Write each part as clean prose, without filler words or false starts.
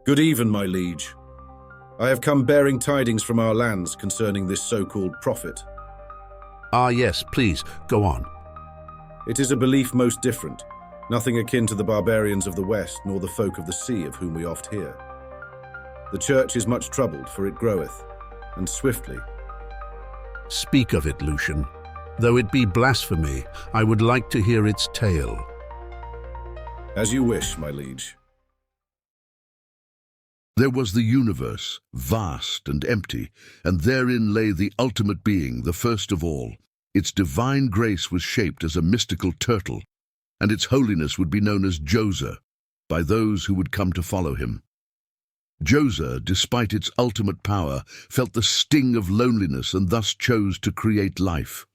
Good even, my liege. I have come bearing tidings from our lands concerning this so-called prophet. Ah, yes, please, go on. It is a belief most different, nothing akin to the barbarians of the West, nor the folk of the sea of whom we oft hear. The church is much troubled, for it groweth, and swiftly. Speak of it, Lucian. Though it be blasphemy, I would like to hear its tale. As you wish, my liege. There was the universe, vast and empty, and therein lay the ultimate being, the first of all. Its divine grace was shaped as a mystical turtle, and its holiness would be known as Jozer by those who would come to follow him. Jozer, despite its ultimate power, felt the sting of loneliness and thus chose to create life.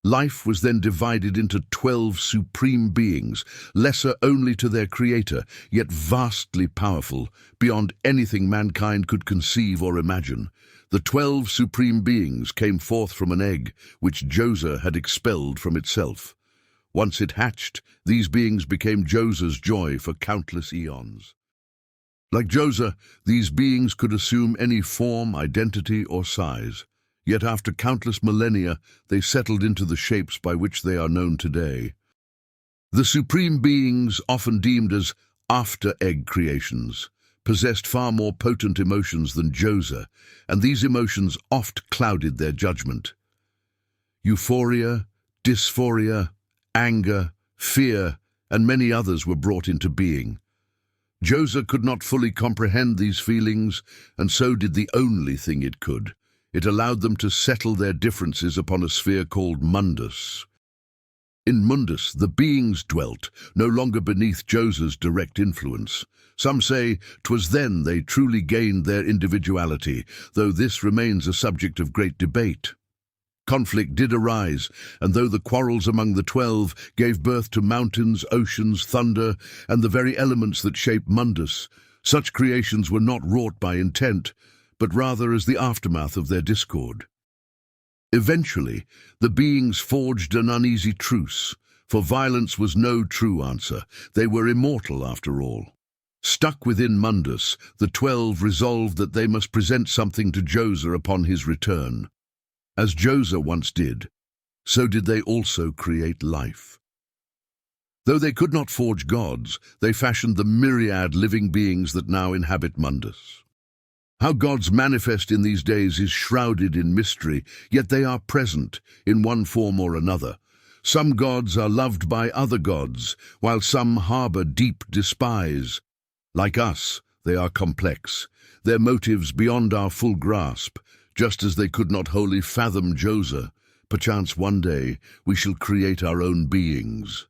Life was then divided into 12 supreme beings, lesser only to their creator, yet vastly powerful, beyond anything mankind could conceive or imagine. The 12 supreme beings came forth from an egg, which Jozer had expelled from itself. Once it hatched, these beings became Jozer's joy for countless eons. Like Jozer, these beings could assume any form, identity, or size. Yet after countless millennia, they settled into the shapes by which they are known today. The supreme beings, often deemed as after-egg creations, possessed far more potent emotions than Jozer, and these emotions oft clouded their judgment. Euphoria, dysphoria, anger, fear, and many others were brought into being. Jozer could not fully comprehend these feelings, and so did the only thing it could. It allowed them to settle their differences upon a sphere called Mundus. In Mundus, the beings dwelt, no longer beneath Jozer's direct influence. Some say 'twas then they truly gained their individuality, though this remains a subject of great debate. Conflict did arise, and though the quarrels among the 12 gave birth to mountains, oceans, thunder, and the very elements that shape Mundus, such creations were not wrought by intent, but rather as the aftermath of their discord. Eventually, the beings forged an uneasy truce, for violence was no true answer. They were immortal after all. Stuck within Mundus, the 12 resolved that they must present something to Jozer upon his return. As Jozer once did, so did they also create life. Though they could not forge gods, they fashioned the myriad living beings that now inhabit Mundus. How gods manifest in these days is shrouded in mystery, yet they are present in one form or another. Some gods are loved by other gods, while some harbor deep despise. Like us, they are complex, their motives beyond our full grasp, just as they could not wholly fathom Jozer. Perchance one day we shall create our own beings.